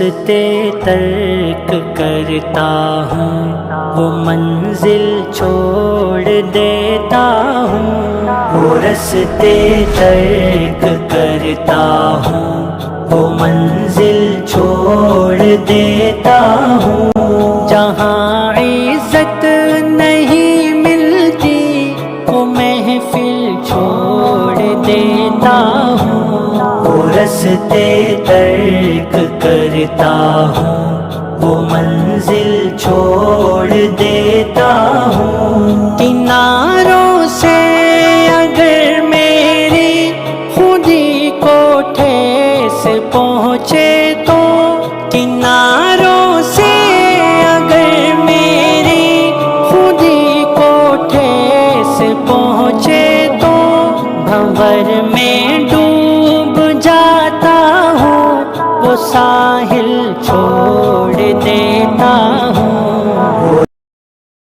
رستے ترک کرتا ہوں، وہ منزل چھوڑ دیتا ہوں، وہ رستے ترک کرتا ہوں، وہ منزل چھوڑ دیتا ہوں، جہاں عزت نہیں ملتی وہ محفل چھوڑ دیتا ہوں، وہ رستے ترک کرتا ہوں، وہ منزل چھوڑ دیتا ہوں، کناروں سے اگر میری خودی کو ٹھیس پہنچے تو، کناروں سے اگر میری خودی کو ٹھیس پہنچے تو، بھنور میں ڈوب جاتا ہوں، وہ ساحل چھوڑ